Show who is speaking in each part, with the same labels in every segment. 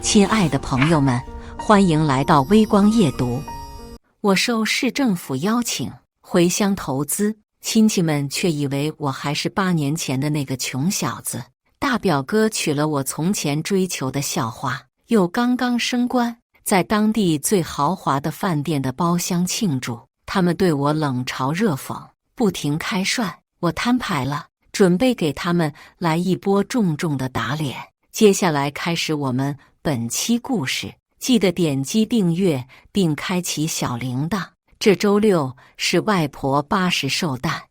Speaker 1: 亲爱的朋友们，欢迎来到微光夜读。我受市政府邀请回乡投资，亲戚们却以为我还是8年前的那个穷小子。大表哥娶了我从前追求的校花，又刚刚升官，在当地最豪华的饭店的包厢庆祝。他们对我冷嘲热讽，不停开涮。我摊牌了，准备给他们来一波重重的打脸。接下来开始我们本期故事，记得点击订阅并开启小铃铛。这周六是外婆80寿诞，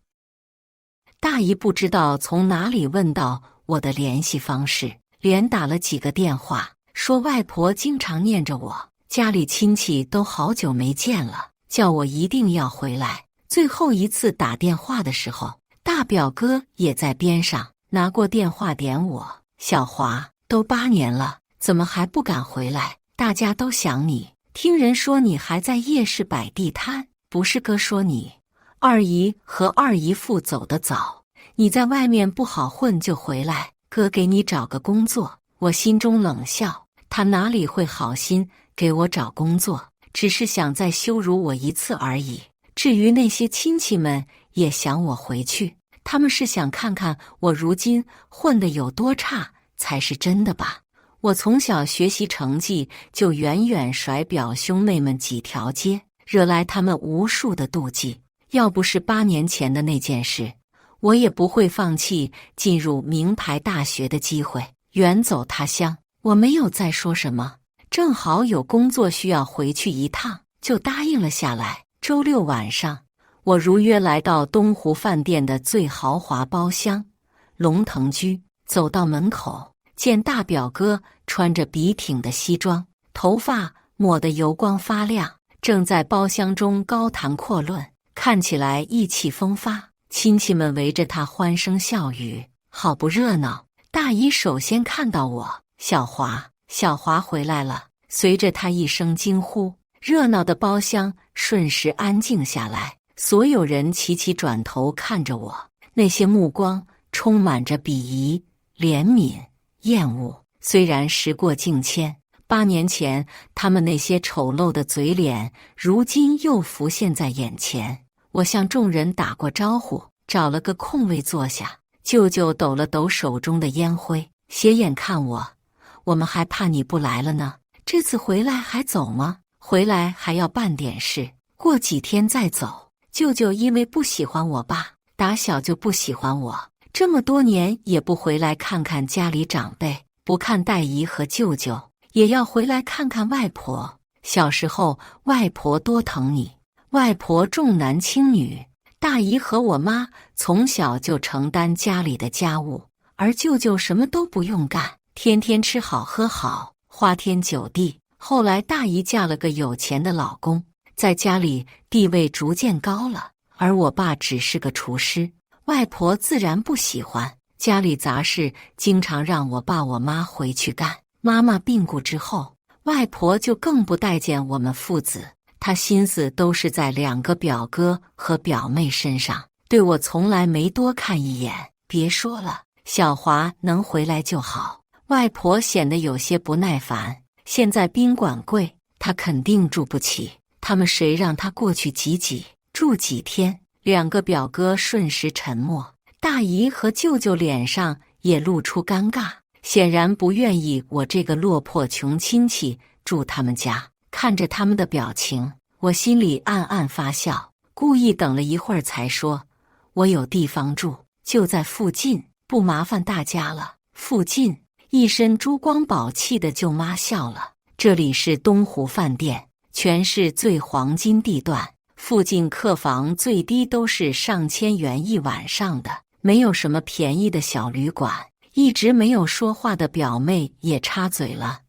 Speaker 1: 大姨不知道从哪里问到我的联系方式，连打了几个电话，说外婆经常念着我，家里亲戚都好久没见了，叫我一定要回来。最后一次打电话的时候，大表哥也在边上拿过电话点我：小华，都8年了，怎么还不敢回来？大家都想你，听人说你还在夜市摆地摊，不是哥说你二姨和二姨父走得早，你在外面不好混就回来，哥给你找个工作。我心中冷笑，他哪里会好心给我找工作，只是想再羞辱我一次而已。至于那些亲戚们也想我回去，他们是想看看我如今混得有多差才是真的吧。我从小学习成绩就远远甩表兄妹们几条街，惹来他们无数的妒忌。要不是8年前的那件事，我也不会放弃进入名牌大学的机会，远走他乡。我没有再说什么，正好有工作需要回去一趟，就答应了下来。周六晚上，我如约来到东湖饭店的最豪华包厢龙腾居，走到门口，见大表哥穿着笔挺的西装，头发抹得油光发亮，正在包厢中高谈阔论，看起来意气风发。亲戚们围着他欢声笑语，好不热闹。大姨首先看到我，小华，小华回来了。随着他一声惊呼，热闹的包厢瞬时安静下来，所有人齐齐转头看着我，那些目光充满着鄙夷、怜悯、厌恶。虽然时过境迁，8年前他们那些丑陋的嘴脸如今又浮现在眼前。我向众人打过招呼，找了个空位坐下。舅舅抖了抖手中的烟灰，斜眼看我：我们还怕你不来了呢，这次回来还走吗？回来还要办点事，过几天再走。舅舅因为不喜欢我爸，打小就不喜欢我，这么多年也不回来看看家里长辈，不看大姨和舅舅，也要回来看看外婆。小时候外婆多疼你，外婆重男轻女，大姨和我妈从小就承担家里的家务，而舅舅什么都不用干，天天吃好喝好，花天酒地。后来大姨嫁了个有钱的老公，在家里地位逐渐高了，而我爸只是个厨师，外婆自然不喜欢，家里杂事经常让我爸我妈回去干。妈妈病故之后，外婆就更不待见我们父子，她心思都是在2个表哥和表妹身上，对我从来没多看一眼。别说了，小华能回来就好。外婆显得有些不耐烦，现在宾馆贵，她肯定住不起，他们谁让她过去挤挤，住几天？2个表哥瞬时沉默，大姨和舅舅脸上也露出尴尬，显然不愿意我这个落魄穷亲戚住他们家。看着他们的表情，我心里暗暗发笑，故意等了一会儿才说：我有地方住，就在附近，不麻烦大家了。附近？一身珠光宝气的舅妈笑了，这里是东湖饭店，全市最黄金地段，附近客房最低都是上千元一晚上的，没有什么便宜的小旅馆。一直没有说话的表妹也插嘴了：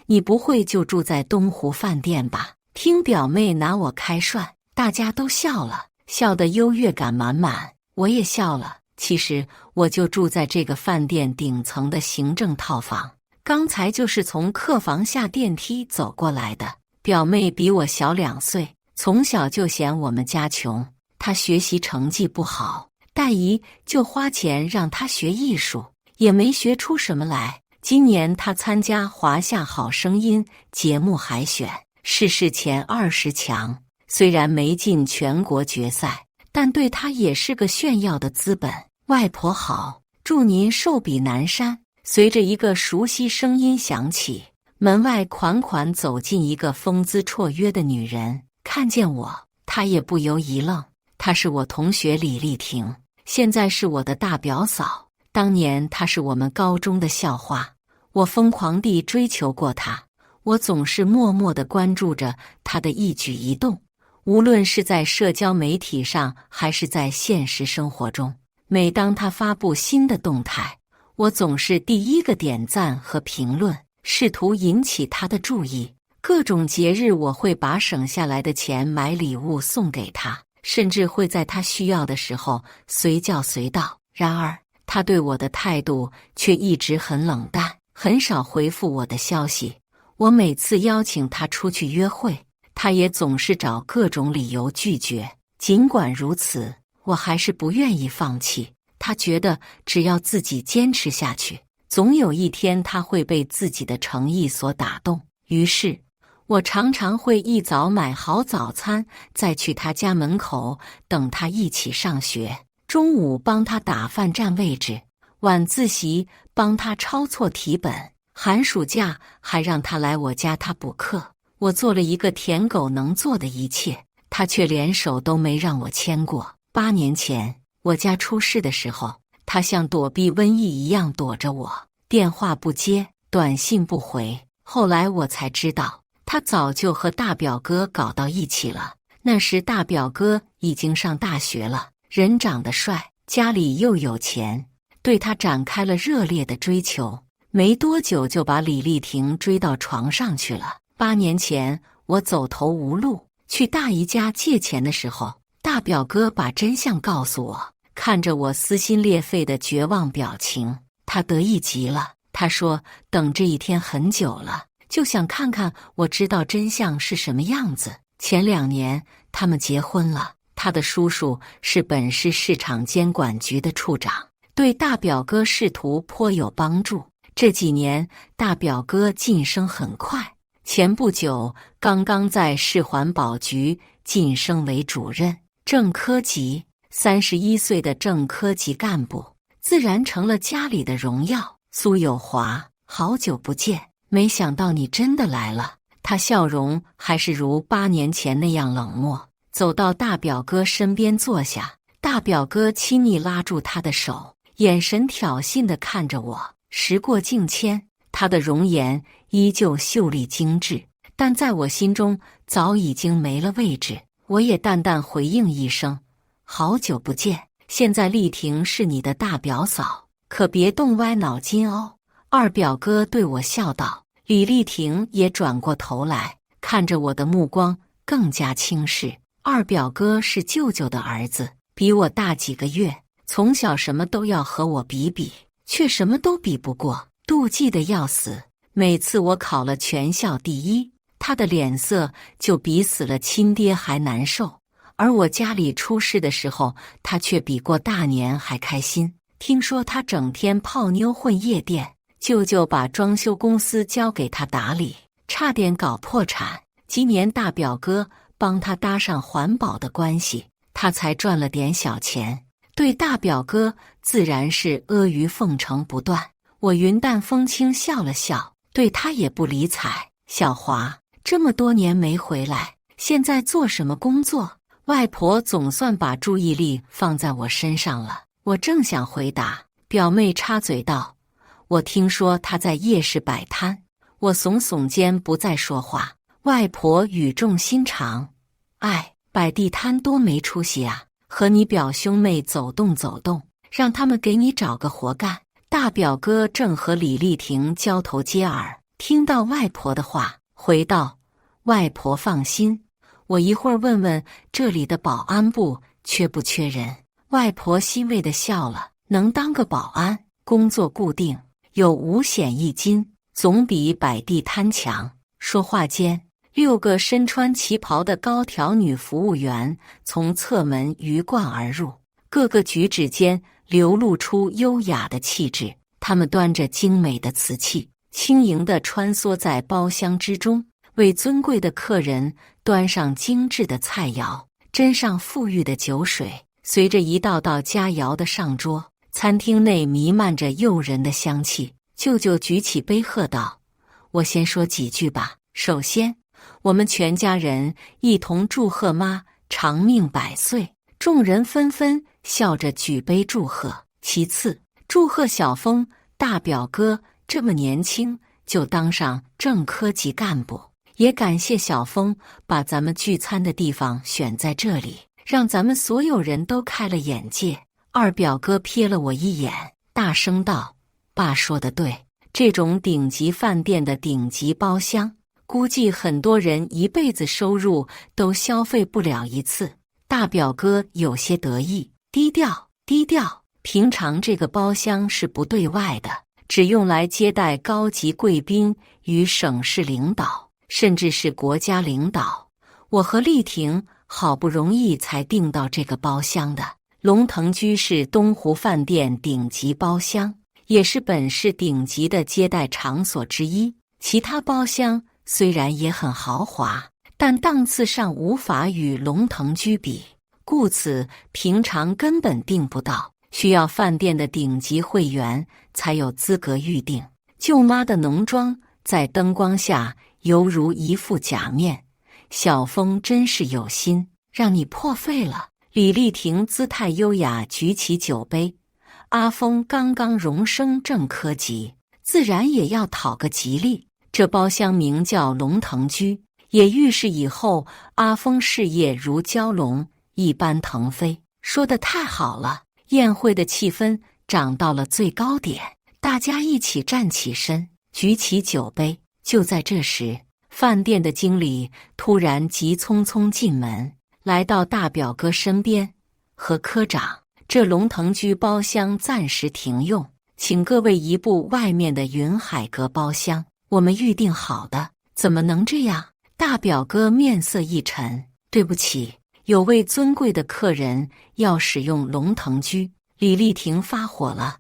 Speaker 1: 你不会就住在东湖饭店吧？听表妹拿我开涮，大家都笑了，笑得优越感满满。我也笑了，其实我就住在这个饭店顶层的行政套房，刚才就是从客房下电梯走过来的。表妹比我小2岁，从小就嫌我们家穷，她学习成绩不好，大姨就花钱让她学艺术，也没学出什么来，今年他参加华夏好声音节目海选，试试前20强，虽然没进全国决赛，但对他也是个炫耀的资本。外婆好，祝您寿比南山。随着一个熟悉声音响起，门外款款走进一个风姿绰约的女人，看见我，她也不由一愣。她是我同学李丽婷，现在是我的大表嫂。当年她是我们高中的校花，我疯狂地追求过她，我总是默默地关注着她的一举一动，无论是在社交媒体上还是在现实生活中。每当她发布新的动态，我总是第一个点赞和评论，试图引起她的注意。各种节日我会把省下来的钱买礼物送给她，甚至会在她需要的时候随叫随到。然而她对我的态度却一直很冷淡，很少回复我的消息。我每次邀请她出去约会，她也总是找各种理由拒绝。尽管如此，我还是不愿意放弃。她觉得只要自己坚持下去，总有一天她会被自己的诚意所打动。于是我常常会一早买好早餐，再去她家门口等她一起上学，中午帮她打饭占位置，晚自习帮她抄错题本，寒暑假还让她来我家她补课。我做了一个舔狗能做的一切，她却连手都没让我牵过。8年前我家出事的时候，他像躲避瘟疫一样躲着我，电话不接，短信不回。后来我才知道，他早就和大表哥搞到一起了。那时大表哥已经上大学了，人长得帅，家里又有钱，对他展开了热烈的追求。没多久就把李丽婷追到床上去了。8年前我走投无路，去大姨家借钱的时候，大表哥把真相告诉我。看着我撕心裂肺的绝望表情，他得意极了。他说等这一天很久了，就想看看我知道真相是什么样子。前2年他们结婚了，他的叔叔是本市市场监管局的处长，对大表哥仕途颇有帮助。这几年大表哥晋升很快，前不久刚刚在市环保局晋升为主任，正科级。31岁的正科级干部，自然成了家里的荣耀。苏有华，好久不见，没想到你真的来了。他笑容还是如8年前那样冷漠，走到大表哥身边坐下。大表哥亲昵拉住他的手，眼神挑衅地看着我。时过境迁，他的容颜依旧秀丽精致，但在我心中早已经没了位置。我也淡淡回应一声，好久不见，现在丽婷是你的大表嫂，可别动歪脑筋哦。二表哥对我笑道。李丽婷也转过头来，看着我的目光更加轻视。二表哥是舅舅的儿子，比我大几个月，从小什么都要和我比比，却什么都比不过，妒忌得要死。每次我考了全校第1，他的脸色就比死了亲爹还难受。而我家里出事的时候，他却比过大年还开心。听说他整天泡妞混夜店，舅舅把装修公司交给他打理，差点搞破产。今年大表哥帮他搭上环保的关系，他才赚了点小钱。对大表哥自然是阿谀奉承不断。我云淡风轻笑了笑，对他也不理睬。小华，这么多年没回来，现在做什么工作？外婆总算把注意力放在我身上了。我正想回答，表妹插嘴道：“我听说她在夜市摆摊。”我耸耸肩，不再说话。外婆语重心长：“哎，摆地摊多没出息啊！和你表兄妹走动走动，让他们给你找个活干。”大表哥正和李丽婷交头接耳，听到外婆的话，回道：“外婆放心。我一会儿问问这里的保安部缺不缺人。”外婆欣慰地笑了，能当个保安，工作固定，有5险1金，总比摆地摊强。说话间，6个身穿旗袍的高挑女服务员从侧门鱼贯而入，各个举止间流露出优雅的气质。他们端着精美的瓷器，轻盈地穿梭在包厢之中，为尊贵的客人端上精致的菜肴，斟上馥郁的酒水。随着一道道佳肴的上桌，餐厅内弥漫着诱人的香气。舅舅举起杯喝道：“我先说几句吧。首先，我们全家人一同祝贺妈长命百岁。”众人纷纷笑着举杯祝贺。其次，祝贺小峰大表哥这么年轻就当上正科级干部，也感谢小峰把咱们聚餐的地方选在这里，让咱们所有人都开了眼界。二表哥瞥了我一眼，大声道：“爸说得对，这种顶级饭店的顶级包厢，估计很多人一辈子收入都消费不了一次。”大表哥有些得意：“低调，低调。平常这个包厢是不对外的，只用来接待高级贵宾与省市领导，甚至是国家领导。我和丽婷好不容易才订到这个包厢的。龙腾居是东湖饭店顶级包厢，也是本市顶级的接待场所之一。其他包厢虽然也很豪华，但档次上无法与龙腾居比，故此平常根本订不到，需要饭店的顶级会员才有资格预定。舅妈的浓妆在灯光下犹如一副假面，小峰真是有心，让你破费了。李丽婷姿态优雅举起酒杯，阿峰刚刚荣升正科级，自然也要讨个吉利。这包厢名叫龙腾居，也预示以后阿峰事业如蛟龙一般腾飞。说得太好了！宴会的气氛涨到了最高点，大家一起站起身，举起酒杯。就在这时，饭店的经理突然急匆匆进门，来到大表哥身边，和科长，这龙腾居包厢暂时停用，请各位移步外面的云海阁包厢，我们预定好的。怎么能这样？大表哥面色一沉，对不起，有位尊贵的客人要使用龙腾居。李丽婷发火了：“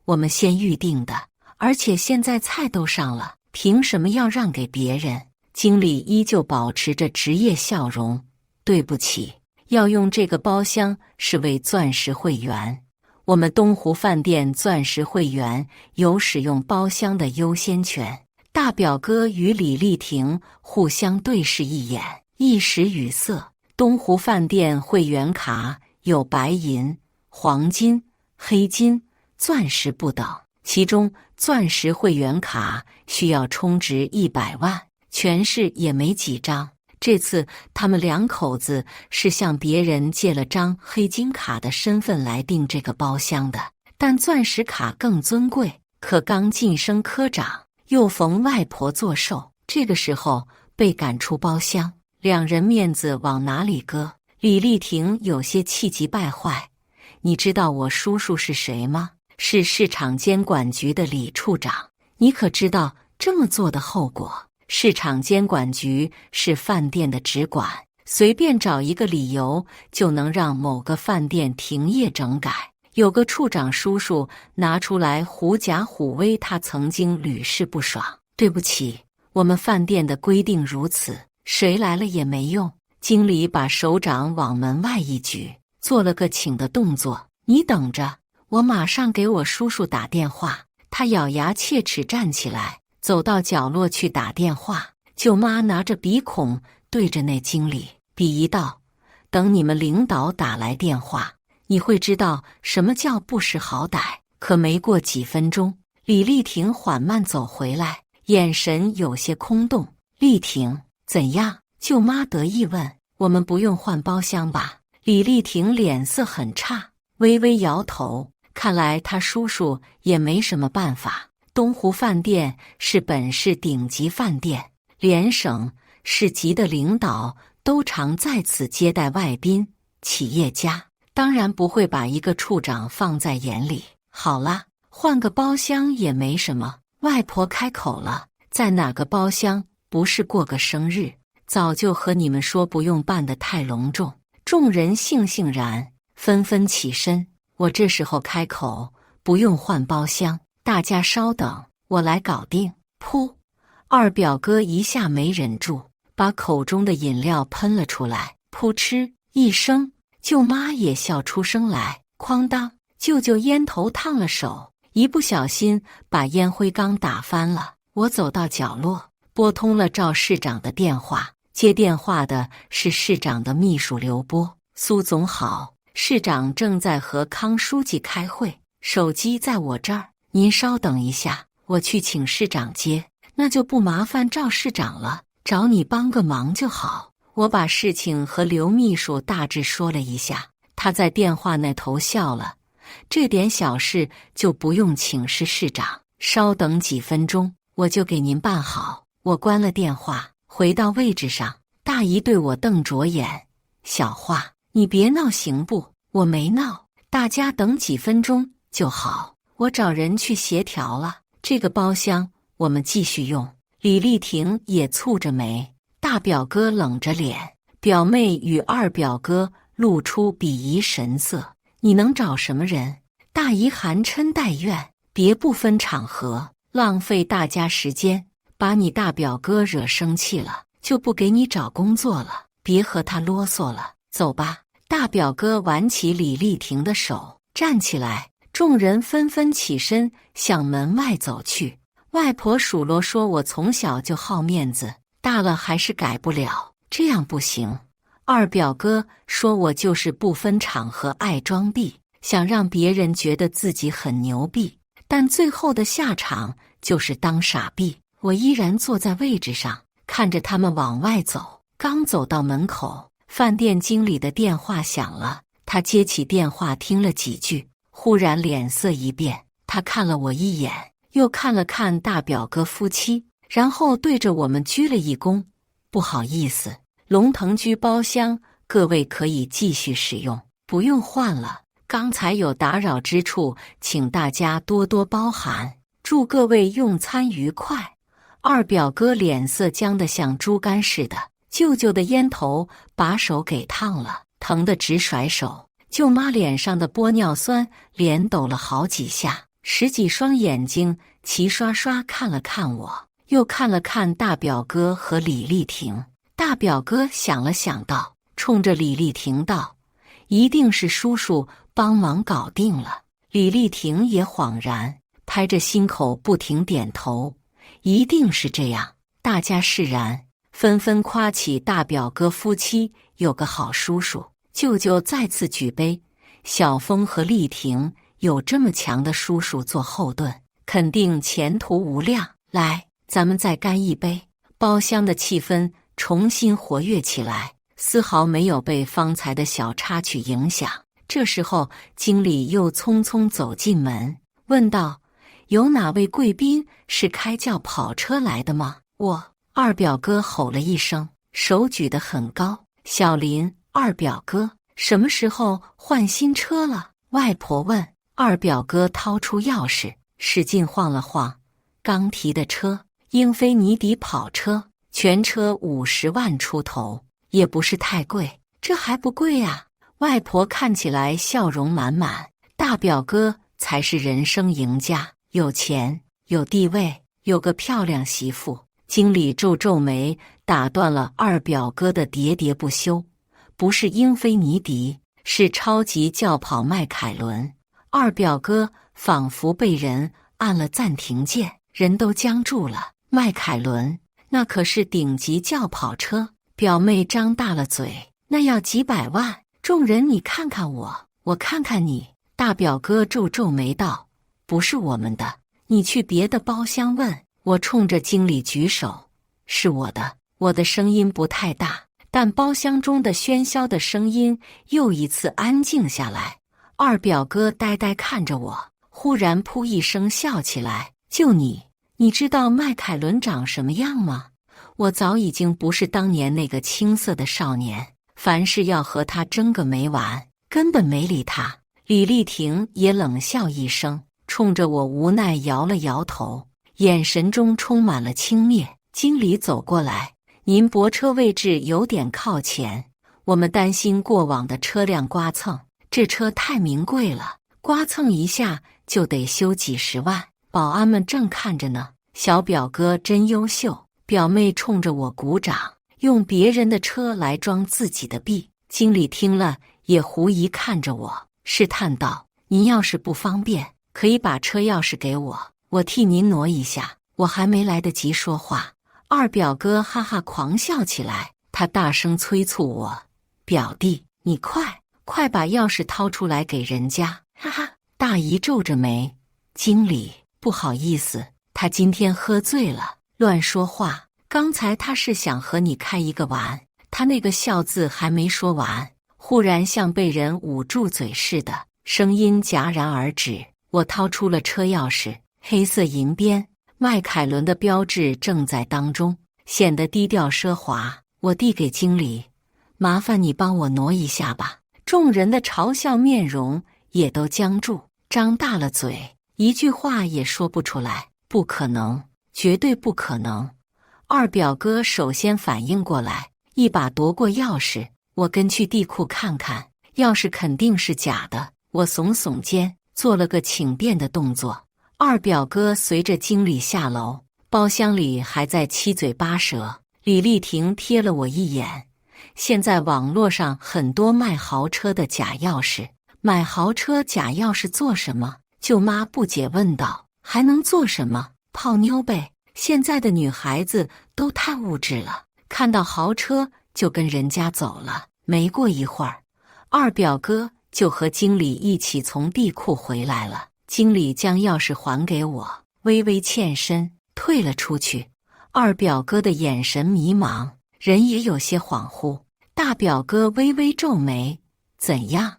Speaker 1: 我们先预定的，而且现在菜都上了，凭什么要让给别人？”经理依旧保持着职业笑容：“对不起，要用这个包厢是为钻石会员，我们东湖饭店钻石会员有使用包厢的优先权。”大表哥与李丽婷互相对视一眼，一时语塞。东湖饭店会员卡有白银、黄金、黑金、钻石不等，其中钻石会员卡需要充值100万，全市也没几张。这次他们两口子是向别人借了张黑金卡的身份来订这个包厢的，但钻石卡更尊贵。可刚晋升科长，又逢外婆做寿，这个时候被赶出包厢，两人面子往哪里搁？李丽婷有些气急败坏：“你知道我叔叔是谁吗？是市场监管局的李处长。你可知道这么做的后果？市场监管局是饭店的直管，随便找一个理由就能让某个饭店停业整改。有个处长叔叔拿出来狐假虎威，他曾经屡试不爽。对不起，我们饭店的规定如此，谁来了也没用。”经理把手掌往门外一举，做了个请的动作：“你等着，我马上给我叔叔打电话。”他咬牙切齿站起来，走到角落去打电话。舅妈拿着鼻孔对着那经理鄙夷道：“等你们领导打来电话，你会知道什么叫不识好歹。”可没过几分钟，李丽婷缓慢走回来，眼神有些空洞。“丽婷，怎样？”舅妈得意问。“我们不用换包厢吧？”李丽婷脸色很差，微微摇头。看来她叔叔也没什么办法。东湖饭店是本市顶级饭店，连省市级的领导都常在此接待外宾、企业家，当然不会把一个处长放在眼里。好啦，换个包厢也没什么。外婆开口了：“在哪个包厢不是过个生日？早就和你们说不用办得太隆重。”众人悻然，纷纷起身。我这时候开口，不用换包厢，大家稍等，我来搞定。噗！二表哥一下没忍住，把口中的饮料喷了出来，噗嗤一声，舅妈也笑出声来。哐当！舅舅烟头烫了手，一不小心把烟灰缸打翻了。我走到角落，拨通了赵市长的电话。接电话的是市长的秘书刘波。苏总好，市长正在和康书记开会，手机在我这儿，您稍等一下，我去请市长接。那就不麻烦赵市长了，找你帮个忙就好。我把事情和刘秘书大致说了一下，他在电话那头笑了。这点小事就不用请示市长，稍等几分钟，我就给您办好。我关了电话，回到位置上。大姨对我瞪着眼：“小花，你别闹行不？”我没闹，大家等几分钟就好。我找人去协调了。这个包厢我们继续用。李丽婷也蹙着眉，大表哥冷着脸，表妹与二表哥露出鄙夷神色。你能找什么人？大姨含嗔带怨，别不分场合，浪费大家时间。把你大表哥惹生气了，就不给你找工作了。别和他啰嗦了，走吧。大表哥挽起李丽婷的手，站起来，众人纷纷起身向门外走去。外婆数落说我从小就好面子，大了还是改不了，这样不行。二表哥说我就是不分场合爱装逼，想让别人觉得自己很牛逼，但最后的下场就是当傻逼。我依然坐在位置上，看着他们往外走。刚走到门口，饭店经理的电话响了。他接起电话听了几句，忽然脸色一变，他看了我一眼，又看了看大表哥夫妻，然后对着我们鞠了一躬：“不好意思，龙腾居包厢各位可以继续使用，不用换了。刚才有打扰之处，请大家多多包涵，祝各位用餐愉快。”二表哥脸色僵得像猪肝似的，舅舅的烟头把手给烫了，疼得直甩手。舅妈脸上的玻尿酸连抖了好几下，十几双眼睛齐刷刷看了看我，又看了看大表哥和李丽婷。大表哥想了想道，冲着李丽婷道：“一定是叔叔帮忙搞定了。”李丽婷也恍然，拍着心口不停点头，一定是这样。大家释然，纷纷夸起大表哥夫妻有个好叔叔。舅舅再次举杯，小峰和丽婷有这么强的叔叔做后盾，肯定前途无量。来，咱们再干一杯。包厢的气氛重新活跃起来，丝毫没有被方才的小插曲影响。这时候，经理又匆匆走进门，问道：“有哪位贵宾是开轿跑车来的吗？”我二表哥吼了一声，手举得很高：“小林，二表哥，什么时候换新车了？”外婆问。二表哥掏出钥匙，使劲晃了晃，刚提的车，英菲尼迪跑车，全车50万出头，也不是太贵。这还不贵啊？外婆看起来笑容满满。大表哥才是人生赢家，有钱，有地位，有个漂亮媳妇。经理皱皱眉，打断了二表哥的喋喋不休：“不是英菲尼迪，是超级轿跑迈凯伦。”二表哥仿佛被人按了暂停键，人都僵住了。迈凯伦，那可是顶级轿跑车。表妹张大了嘴：“那要几百万。”众人你看看我，我看看你。大表哥皱皱眉道：“不是我们的，你去别的包厢问。”我冲着经理举手：“是我的。”我的声音不太大，但包厢中的喧嚣的声音又一次安静下来。二表哥呆呆看着我，忽然噗一声笑起来：“就你知道迈凯伦长什么样吗？”我早已经不是当年那个青涩的少年，凡事要和他争个没完，根本没理他。李丽婷也冷笑一声，冲着我无奈摇了摇头，眼神中充满了轻蔑。经理走过来：“您泊车位置有点靠前，我们担心过往的车辆刮蹭，这车太名贵了，刮蹭一下就得修几十万。”保安们正看着呢。小表哥真优秀，表妹冲着我鼓掌，用别人的车来装自己的币。经理听了也狐疑看着我，试探道：“您要是不方便，可以把车钥匙给我，我替您挪一下。”我还没来得及说话，二表哥哈哈狂笑起来，他大声催促我：“表弟，你快把钥匙掏出来给人家！”哈哈，大姨皱着眉：“经理，不好意思，他今天喝醉了，乱说话。刚才他是想和你开一个玩。”他那个笑字还没说完，忽然像被人捂住嘴似的，声音戛然而止。我掏出了车钥匙，黑色银边，迈凯伦的标志正在当中，显得低调奢华。我递给经理：“麻烦你帮我挪一下吧。”众人的嘲笑面容也都僵住，张大了嘴，一句话也说不出来。不可能，绝对不可能！二表哥首先反应过来，一把夺过钥匙。我跟去地库看看，钥匙肯定是假的。我耸耸肩，做了个请便的动作。二表哥随着经理下楼，包厢里还在七嘴八舌。李丽婷瞥了我一眼。现在网络上很多卖豪车的假钥匙，买豪车假钥匙做什么？舅妈不解问道。还能做什么？泡妞呗。现在的女孩子都太物质了，看到豪车就跟人家走了。没过一会儿，二表哥就和经理一起从地库回来了。经理将钥匙还给我，微微欠身退了出去。二表哥的眼神迷茫，人也有些恍惚。大表哥微微皱眉：“怎样？”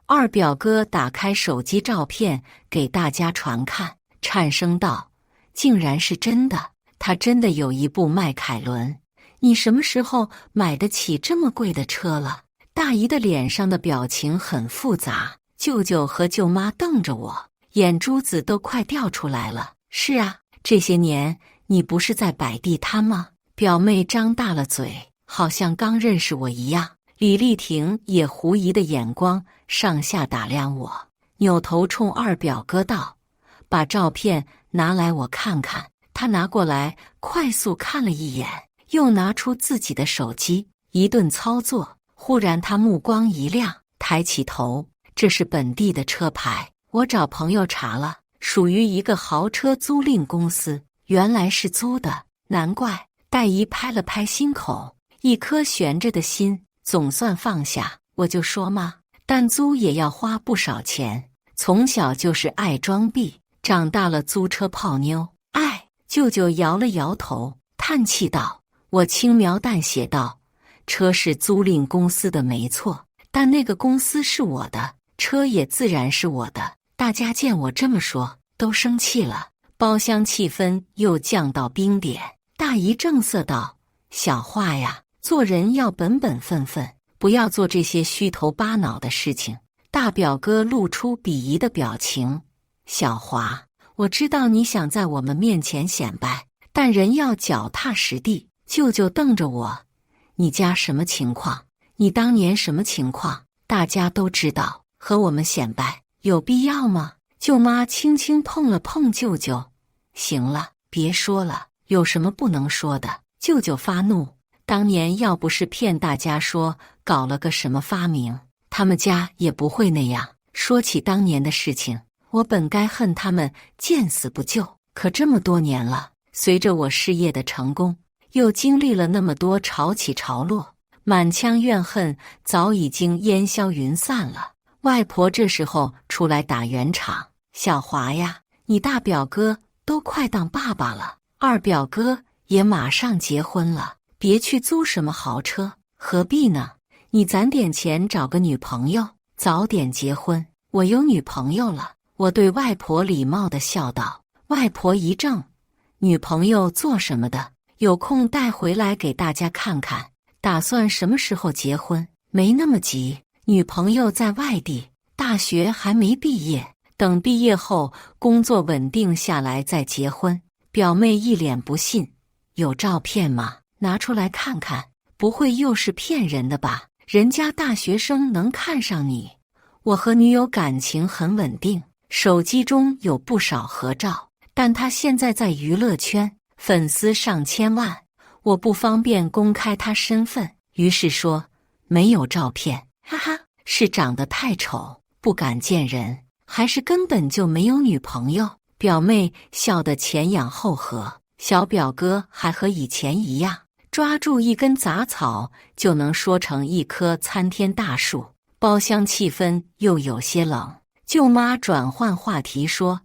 Speaker 1: 二表哥打开手机照片给大家传看，颤声道：“竟然是真的，他真的有一部迈凯伦。你什么时候买得起这么贵的车了？”大姨的脸上的表情很复杂，舅舅和舅妈瞪着我，眼珠子都快掉出来了。“是啊，这些年你不是在摆地摊吗？”表妹张大了嘴，好像刚认识我一样。李丽婷也狐疑的眼光上下打量我，扭头冲二表哥道：“把照片拿来我看看。”他拿过来快速看了一眼，又拿出自己的手机一顿操作。忽然他目光一亮，抬起头：“这是本地的车牌，我找朋友查了，属于一个豪车租赁公司，原来是租的，难怪。”大姨拍了拍心口，一颗悬着的心总算放下。我就说嘛，但租也要花不少钱，从小就是爱装逼，长大了租车泡妞。舅舅摇了摇头，叹气道：“我轻描淡写道，车是租赁公司的没错，但那个公司是我的，车也自然是我的。”大家见我这么说，都生气了，包厢气氛又降到冰点。大姨正色道：“小华呀，做人要本本分分，不要做这些虚头巴脑的事情。”大表哥露出鄙夷的表情：“小华，我知道你想在我们面前显摆，但人要脚踏实地。”舅舅瞪着我：“你家什么情况？你当年什么情况？大家都知道，和我们显摆有必要吗？”舅妈轻轻碰了碰舅舅：“行了，别说了，有什么不能说的？”舅舅发怒：“当年要不是骗大家说搞了个什么发明，他们家也不会那样。说起当年的事情，我本该恨他们见死不救，可这么多年了，随着我事业的成功，又经历了那么多潮起潮落，满腔怨恨早已经烟消云散了。”外婆这时候出来打圆场：“小华呀，你大表哥都快当爸爸了，二表哥也马上结婚了，别去租什么豪车，何必呢？你攒点钱找个女朋友，早点结婚。”我有女朋友了。我对外婆礼貌地笑道。外婆一怔：“女朋友做什么的？有空带回来给大家看看。打算什么时候结婚？”“没那么急，女朋友在外地，大学还没毕业，等毕业后工作稳定下来再结婚。”表妹一脸不信：“有照片吗？拿出来看看，不会又是骗人的吧？人家大学生能看上你？”我和女友感情很稳定，手机中有不少合照，但她现在在娱乐圈，粉丝上千万，我不方便公开她身份，于是说没有照片，哈哈，是长得太丑，不敢见人，还是根本就没有女朋友？表妹笑得前仰后合，小表哥还和以前一样，抓住一根杂草就能说成一棵参天大树。包厢气氛又有些冷，舅妈转换话题说：“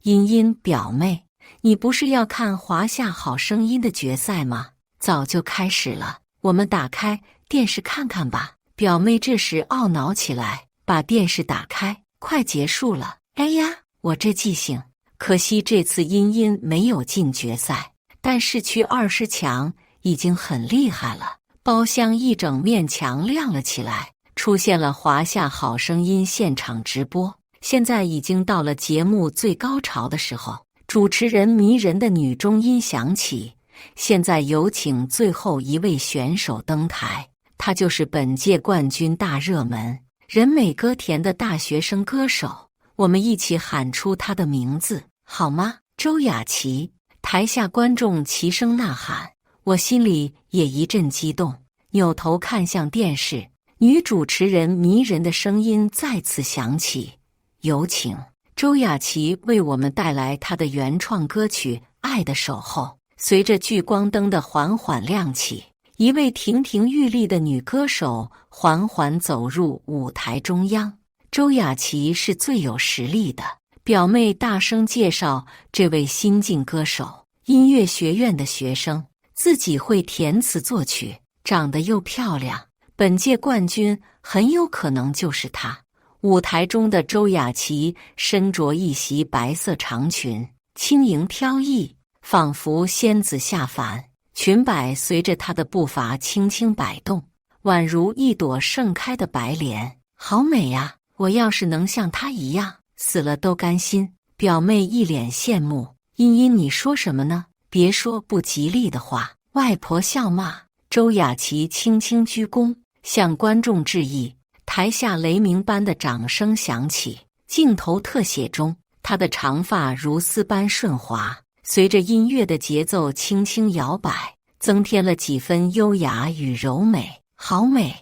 Speaker 1: 茵茵表妹，你不是要看《华夏好声音》的决赛吗？早就开始了，我们打开电视看看吧。”表妹这时懊恼起来，把电视打开，快结束了。哎呀，我这记性，可惜这次茵茵没有进决赛，但是去20强已经很厉害了。包厢一整面墙亮了起来，出现了《华夏好声音》现场直播。现在已经到了节目最高潮的时候，主持人迷人的女中音响起。现在有请最后一位选手登台，他就是本届冠军大热门、人美歌甜的大学生歌手。我们一起喊出他的名字好吗？周雅琪。台下观众齐声呐喊，我心里也一阵激动，扭头看向电视，女主持人迷人的声音再次响起，有请周雅琪为我们带来她的原创歌曲《爱的守候》。随着聚光灯的缓缓亮起，一位亭亭玉立的女歌手缓缓走入舞台中央。周雅琪是最有实力的，表妹大声介绍这位新晋歌手，音乐学院的学生，自己会填词作曲，长得又漂亮，本届冠军很有可能就是她。舞台中的周雅琪身着一袭白色长裙，轻盈飘逸，仿佛仙子下凡，裙摆随着她的步伐轻轻摆动，宛如一朵盛开的白莲，好美呀！我要是能像她一样，死了都甘心。表妹一脸羡慕，茵茵你说什么呢？别说不吉利的话。外婆笑骂。周雅琪轻轻鞠躬，向观众致意。台下雷鸣般的掌声响起，镜头特写中，她的长发如丝般顺滑，随着音乐的节奏轻轻摇摆，增添了几分优雅与柔美。好美！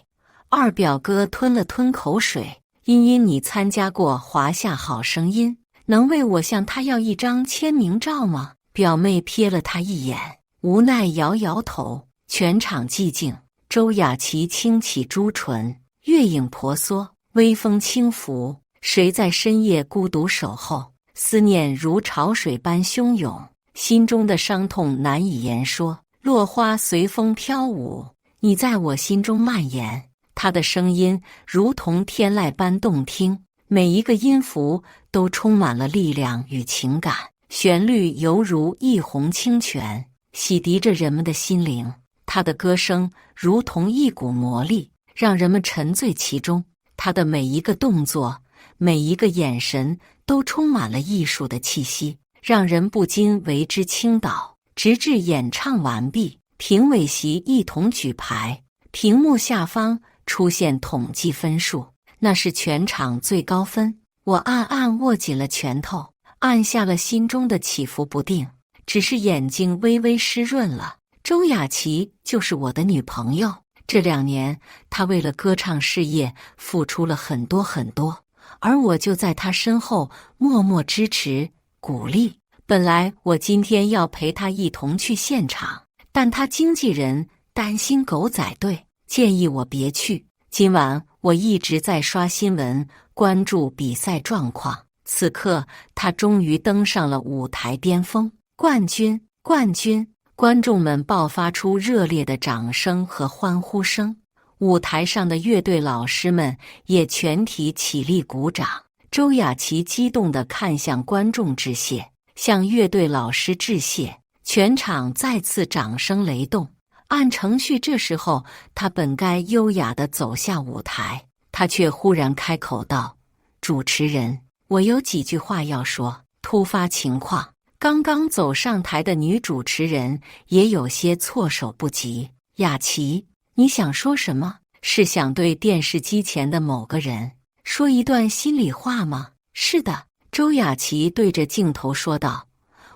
Speaker 1: 二表哥吞了吞口水。茵茵，你参加过华夏好声音，能为我向他要一张签名照吗？表妹瞥了他一眼，无奈摇摇头。全场寂静。周雅琪轻启朱唇，月影婆娑，微风轻拂。谁在深夜孤独守候？思念如潮水般汹涌，心中的伤痛难以言说。落花随风飘舞，你在我心中蔓延。他的声音如同天籁般动听，每一个音符都充满了力量与情感，旋律犹如一泓清泉，洗涤着人们的心灵。他的歌声如同一股魔力，让人们沉醉其中。他的每一个动作，每一个眼神都充满了艺术的气息，让人不禁为之倾倒。直至演唱完毕，评委席一同举牌，屏幕下方出现统计分数，那是全场最高分。我暗暗握紧了拳头，按下了心中的起伏不定，只是眼睛微微湿润了。周雅琪就是我的女朋友，这2年她为了歌唱事业付出了很多很多，而我就在她身后默默支持鼓励。本来我今天要陪她一同去现场，但她经纪人担心狗仔队，建议我别去。今晚我一直在刷新闻，关注比赛状况。此刻他终于登上了舞台巅峰，冠军，冠军！观众们爆发出热烈的掌声和欢呼声，舞台上的乐队老师们也全体起立鼓掌。周雅琪激动地看向观众致谢，向乐队老师致谢，全场再次掌声雷动。按程序，这时候他本该优雅地走下舞台，他却忽然开口道：“主持人，我有几句话要说。”突发情况，刚刚走上台的女主持人也有些措手不及。雅琪，你想说什么？是想对电视机前的某个人说一段心里话吗？是的，周雅琪对着镜头说道：“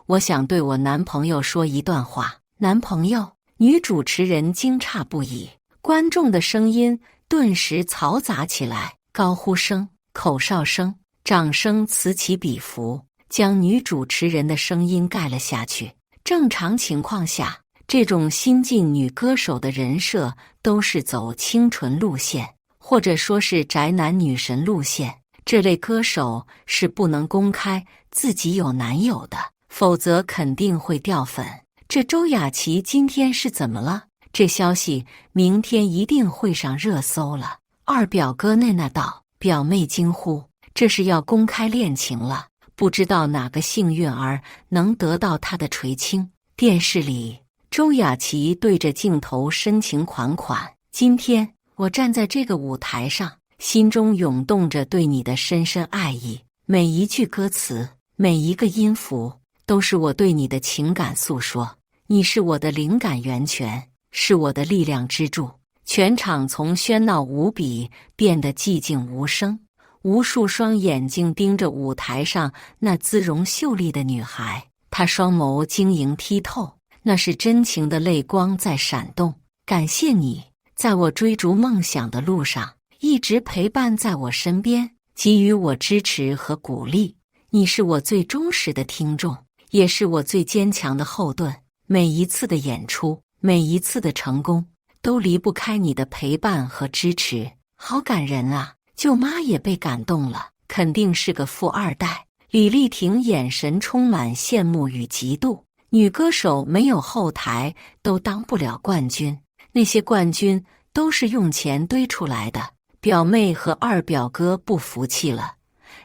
Speaker 1: 我想对我男朋友说一段话。男朋友，女主持人惊诧不已，观众的声音顿时嘈杂起来，高呼声、口哨声、掌声此起彼伏，将女主持人的声音盖了下去。正常情况下，这种新晋女歌手的人设都是走清纯路线，或者说是宅男女神路线。这类歌手是不能公开自己有男友的，否则肯定会掉粉。这周雅琪今天是怎么了？这消息明天一定会上热搜了。二表哥奈奈道，表妹惊呼，这是要公开恋情了，不知道哪个幸运儿能得到他的垂青。电视里，周雅琪对着镜头深情款款，今天我站在这个舞台上，心中涌动着对你的深深爱意，每一句歌词，每一个音符，都是我对你的情感诉说。你是我的灵感源泉，是我的力量支柱。全场从喧闹无比变得寂静无声，无数双眼睛盯着舞台上那姿容秀丽的女孩，她双眸晶莹剔透，那是真情的泪光在闪动。感谢你，在我追逐梦想的路上，一直陪伴在我身边，给予我支持和鼓励。你是我最忠实的听众，也是我最坚强的后盾。每一次的演出，每一次的成功，都离不开你的陪伴和支持。好感人啊！舅妈也被感动了，肯定是个富二代。李丽婷眼神充满羡慕与嫉妒。女歌手没有后台都当不了冠军，那些冠军都是用钱堆出来的。表妹和二表哥不服气了，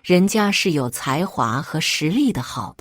Speaker 1: 人家是有才华和实力的好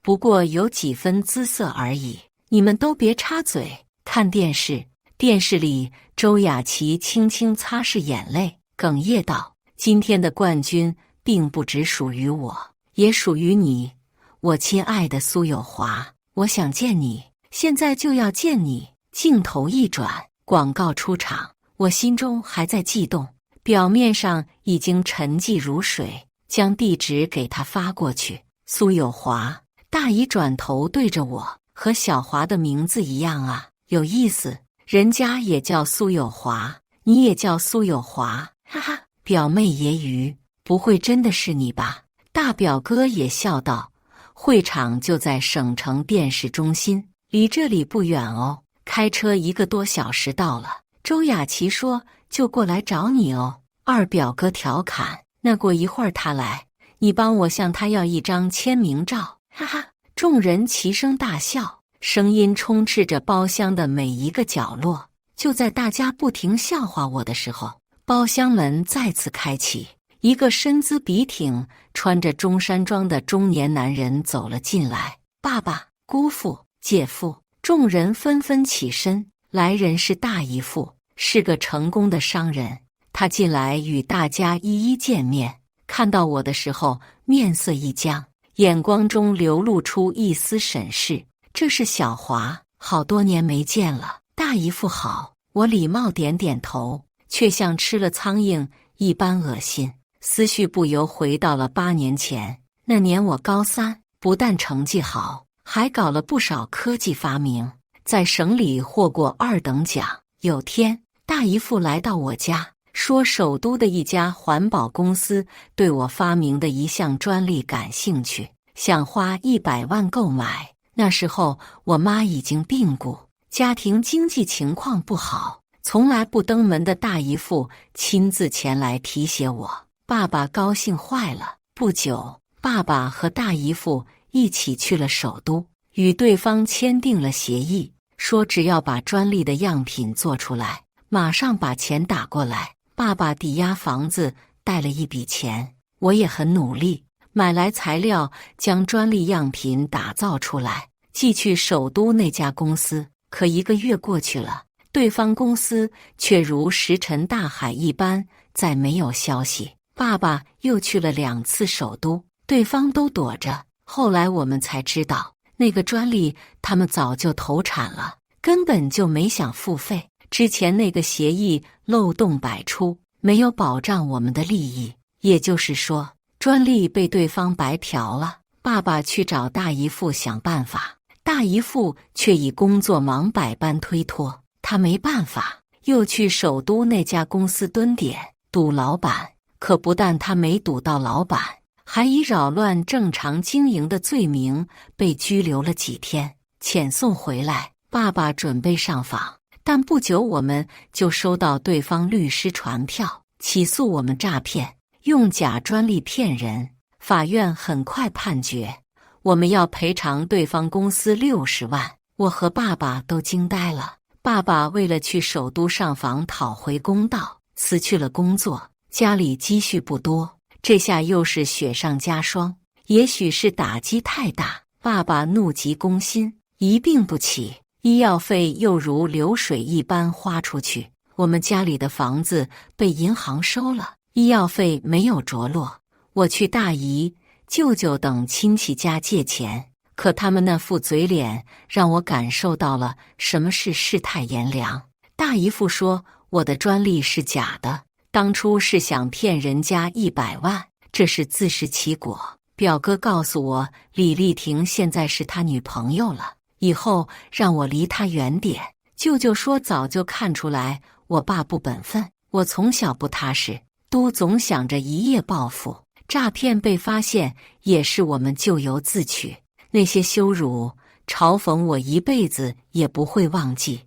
Speaker 1: 不过有几分姿色而已，你们都别插嘴。看电视，电视里周雅琪轻轻擦拭眼泪，哽咽道：今天的冠军并不只属于我，也属于你，我亲爱的苏有华，我想见你，现在就要见你。镜头一转，广告出场，我心中还在悸动，表面上已经沉寂如水，将地址给他发过去。苏有华，大姨转头对着我，和小华的名字一样啊，有意思，人家也叫苏有华，你也叫苏有华，哈哈。表妹揶揄，不会真的是你吧？大表哥也笑道，会场就在省城电视中心，离这里不远哦，开车1个多小时到了。周雅琪说就过来找你哦。二表哥调侃，那过一会儿他来，你帮我向他要一张签名照，哈哈。众人齐声大笑，声音充斥着包厢的每一个角落。就在大家不停笑话我的时候，包厢门再次开启，一个身姿笔挺、穿着中山装的中年男人走了进来。爸爸、姑父、姐夫，众人纷纷起身。来人是大姨父，是个成功的商人。他进来与大家一一见面，看到我的时候，面色一僵，眼光中流露出一丝审视。这是小华，好多年没见了。大姨父好，我礼貌点点头，却像吃了苍蝇一般恶心。思绪不由回到了8年前，那年我高3，不但成绩好，还搞了不少科技发明，在省里获过2等奖。有天，大姨父来到我家，说首都的一家环保公司对我发明的一项专利感兴趣，想花100万购买。那时候我妈已经病故，家庭经济情况不好，从来不登门的大姨父亲自前来提携我，爸爸高兴坏了。不久，爸爸和大姨父一起去了首都，与对方签订了协议，说只要把专利的样品做出来，马上把钱打过来。爸爸抵押房子贷了一笔钱，我也很努力，买来材料，将专利样品打造出来，寄去首都那家公司。可1个月过去了，对方公司却如石沉大海一般，再没有消息。爸爸又去了2次首都，对方都躲着。后来我们才知道，那个专利他们早就投产了，根本就没想付费。之前那个协议漏洞百出，没有保障我们的利益，也就是说，专利被对方白嫖了。爸爸去找大姨父想办法，大姨父却以工作忙百般推脱，他没办法，又去首都那家公司蹲点堵老板。可不但他没堵到老板，还以扰乱正常经营的罪名被拘留了几天，遣送回来。爸爸准备上访，但不久我们就收到对方律师传票，起诉我们诈骗，用假专利骗人。法院很快判决，我们要赔偿对方公司60万。我和爸爸都惊呆了。爸爸为了去首都上访讨回公道，辞去了工作。家里积蓄不多，这下又是雪上加霜，也许是打击太大，爸爸怒急攻心，一病不起，医药费又如流水一般花出去。我们家里的房子被银行收了，医药费没有着落。我去大姨、舅舅等亲戚家借钱，可他们那副嘴脸让我感受到了什么是世态炎凉。大姨父说我的专利是假的，当初是想骗人家100万，这是自食其果。表哥告诉我，李丽婷现在是他女朋友了，以后让我离他远点。舅舅说早就看出来我爸不本分，我从小不踏实，都总想着一夜暴富。诈骗被发现也是我们咎由自取，那些羞辱、嘲讽我一辈子也不会忘记。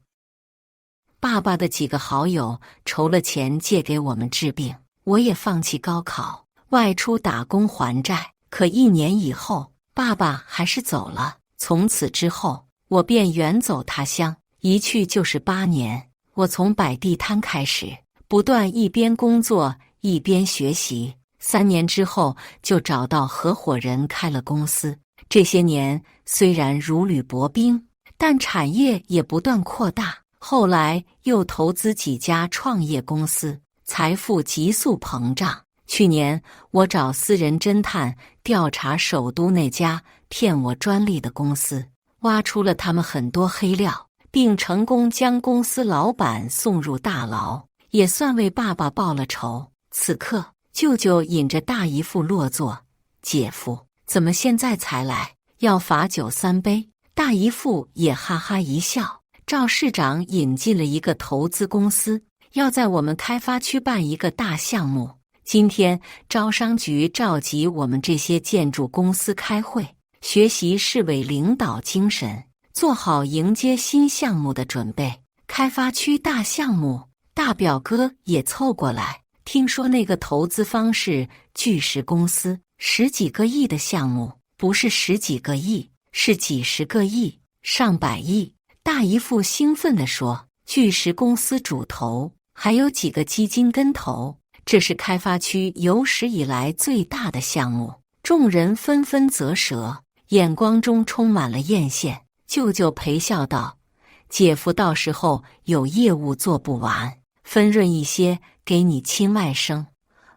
Speaker 1: 爸爸的几个好友筹了钱借给我们治病，我也放弃高考，外出打工还债。可1年以后，爸爸还是走了。从此之后，我便远走他乡，一去就是8年。我从摆地摊开始，不断一边工作一边学习。3年之后，就找到合伙人开了公司。这些年虽然如履薄冰，但产业也不断扩大。后来又投资几家创业公司，财富急速膨胀。去年我找私人侦探调查首都那家骗我专利的公司，挖出了他们很多黑料，并成功将公司老板送入大牢，也算为爸爸报了仇。此刻舅舅引着大姨父落座，姐夫怎么现在才来？要罚酒3杯。大姨父也哈哈一笑。赵市长引进了一个投资公司，要在我们开发区办一个大项目。今天招商局召集我们这些建筑公司开会，学习市委领导精神，做好迎接新项目的准备。开发区大项目，大表哥也凑过来，听说那个投资方是巨石公司，10几个亿的项目，不是10几个亿，是几十个亿、上百亿。大姨父兴奋地说，巨石公司主投，还有几个基金跟投，这是开发区有史以来最大的项目。众人纷纷啧舌，眼光中充满了艳羡。舅舅陪笑道，姐夫到时候有业务做不完，分润一些给你亲外甥。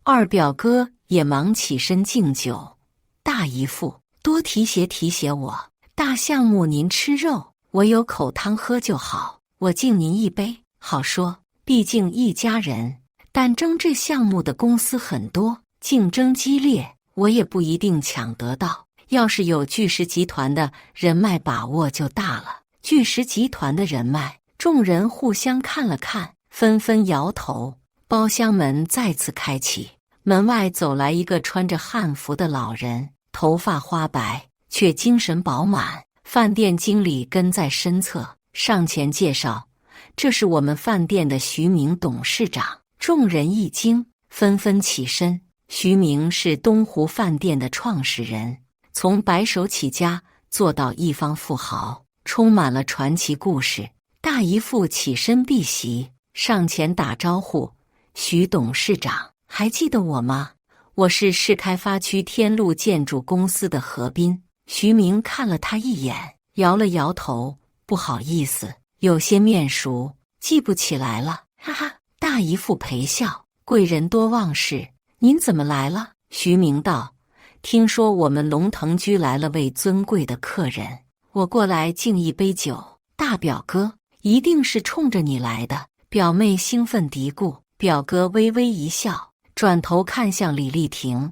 Speaker 1: 二表哥也忙起身敬酒，大姨父多提携提携我，大项目您吃肉，我有口汤喝就好，我敬您一杯。好说，毕竟一家人，但争这项目的公司很多，竞争激烈，我也不一定抢得到。要是有巨石集团的人脉把握就大了。巨石集团的人脉，众人互相看了看，纷纷摇头。包厢门再次开启，门外走来一个穿着汉服的老人，头发花白，却精神饱满。饭店经理跟在身侧，上前介绍，这是我们饭店的徐明董事长。众人一惊，纷纷起身。徐明是东湖饭店的创始人，从白手起家做到亿方富豪，充满了传奇故事。大姨父起身避席，上前打招呼，徐董事长，还记得我吗？我是市开发区天路建筑公司的何斌。徐明看了他一眼，摇了摇头，不好意思，有些面熟，记不起来了，哈哈。大姨父陪笑，贵人多忘事，您怎么来了？徐明道，听说我们龙腾居来了位尊贵的客人，我过来敬一杯酒。大表哥，一定是冲着你来的。表妹兴奋嘀咕。表哥微微一笑，转头看向李丽婷，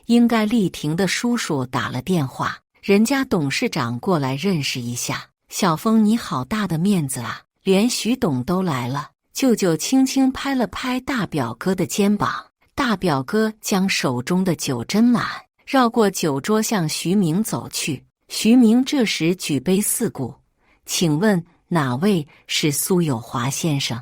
Speaker 1: 应该丽婷的叔叔打了电话，人家董事长过来认识一下。小峰，你好大的面子啊，连徐董都来了。舅舅轻轻拍了拍大表哥的肩膀，大表哥将手中的酒斟满，绕过酒桌向徐明走去。徐明这时举杯四顾，请问哪位是苏有华先生？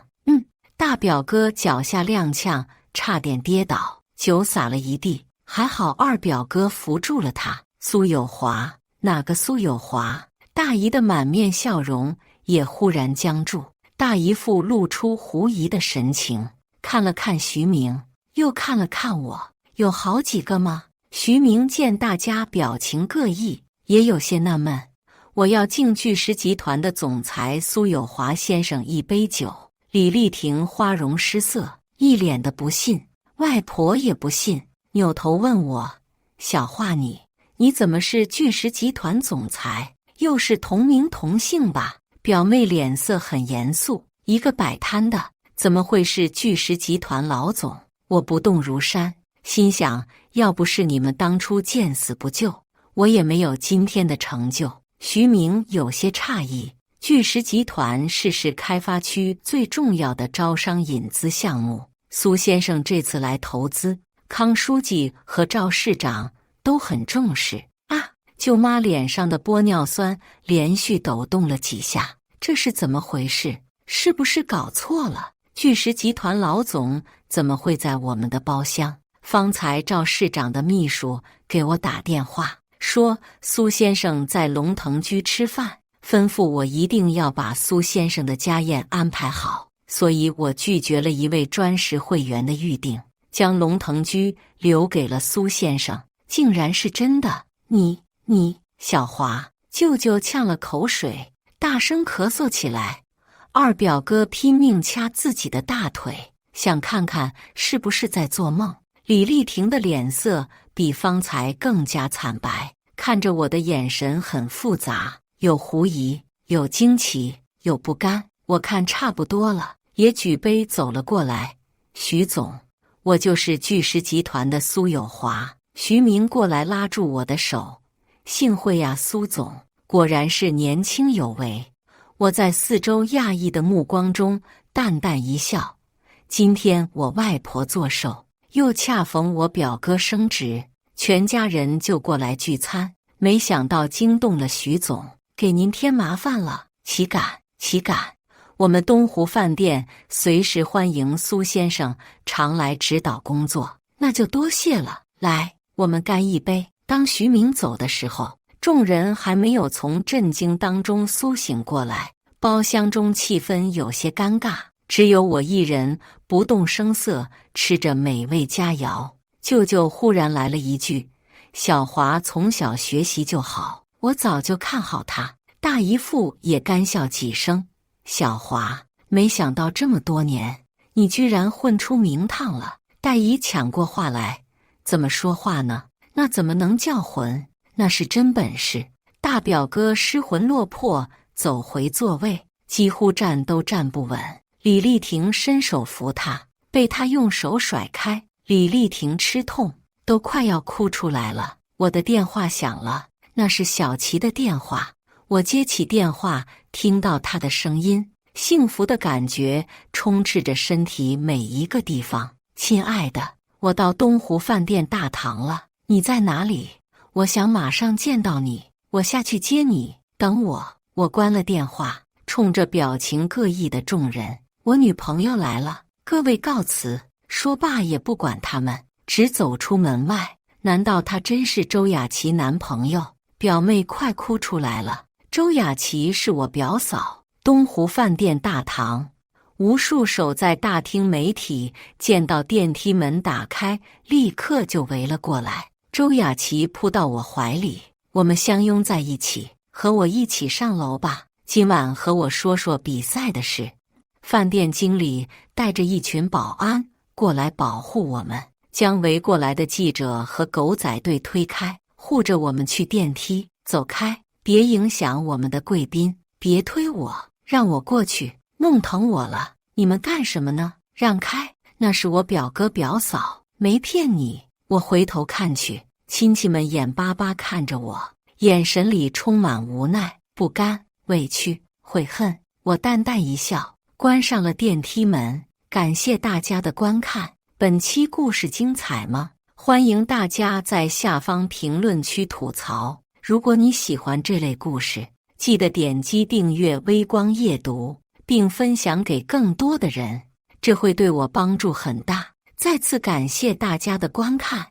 Speaker 1: 大表哥脚下踉跄，差点跌倒，酒洒了一地，还好二表哥扶住了他。苏有华？哪个苏有华？大姨的满面笑容也忽然僵住，大姨父露出狐疑的神情，看了看徐明，又看了看我。有好几个吗？徐明见大家表情各异，也有些纳闷。我要敬巨石集团的总裁苏有华先生一杯酒。李丽婷花容失色，一脸的不信，外婆也不信，扭头问我：小华，你怎么是巨石集团总裁？又是同名同姓吧？表妹脸色很严肃，一个摆摊的，怎么会是巨石集团老总？我不动如山，心想，要不是你们当初见死不救，我也没有今天的成就。徐明有些诧异，巨石集团是开发区最重要的招商引资项目，苏先生这次来投资，康书记和赵市长都很重视啊。舅妈脸上的玻尿酸连续抖动了几下，这是怎么回事？是不是搞错了？巨石集团老总怎么会在我们的包厢？方才赵市长的秘书给我打电话，说苏先生在龙腾居吃饭，吩咐我一定要把苏先生的家宴安排好，所以我拒绝了一位专食会员的预定，将龙腾居留给了苏先生。竟然是真的！你，小华，舅舅呛了口水，大声咳嗽起来。二表哥拼命掐自己的大腿，想看看是不是在做梦。李丽婷的脸色比方才更加惨白，看着我的眼神很复杂，有狐疑，有惊奇，有不甘。我看差不多了，也举杯走了过来。徐总，我就是巨石集团的苏有华。徐明过来拉住我的手，幸会呀，苏总，果然是年轻有为。我在四周讶异的目光中淡淡一笑。今天我外婆做寿，又恰逢我表哥升职，全家人就过来聚餐，没想到惊动了徐总，给您添麻烦了。岂敢，我们东湖饭店随时欢迎苏先生常来指导工作，那就多谢了。来，我们干一杯。当徐明走的时候，众人还没有从震惊当中苏醒过来，包厢中气氛有些尴尬，只有我一人不动声色吃着美味佳肴。舅舅忽然来了一句：小华从小学习就好，我早就看好他。大姨父也干笑几声。小华，没想到这么多年，你居然混出名堂了。大姨抢过话来：怎么说话呢？那怎么能叫混？那是真本事。大表哥失魂落魄走回座位，几乎站都站不稳。李丽婷伸手扶他，被他用手甩开。李丽婷吃痛，都快要哭出来了。我的电话响了，那是小琪的电话。我接起电话，听到他的声音，幸福的感觉充斥着身体每一个地方。亲爱的，我到东湖饭店大堂了，你在哪里？我想马上见到你，我下去接你，等我。我关了电话，冲着表情各异的众人：我女朋友来了，各位告辞。说罢也不管他们，只走出门外。难道他真是周雅琪男朋友？表妹快哭出来了。周雅琪是我表嫂。东湖饭店大堂，无数守在大厅媒体见到电梯门打开，立刻就围了过来。周雅琪扑到我怀里，我们相拥在一起，和我一起上楼吧，今晚和我说说比赛的事。饭店经理带着一群保安过来保护我们，将围过来的记者和狗仔队推开，护着我们去电梯。走开，别影响我们的贵宾，别推我，让我过去，弄疼我了。你们干什么呢？让开，那是我表哥表嫂，没骗你。我回头看去，亲戚们眼巴巴看着我，眼神里充满无奈、不甘、委屈、悔恨。我淡淡一笑，关上了电梯门。感谢大家的观看，本期故事精彩吗？欢迎大家在下方评论区吐槽。如果你喜欢这类故事，记得点击订阅微光夜读，并分享给更多的人，这会对我帮助很大。再次感谢大家的观看。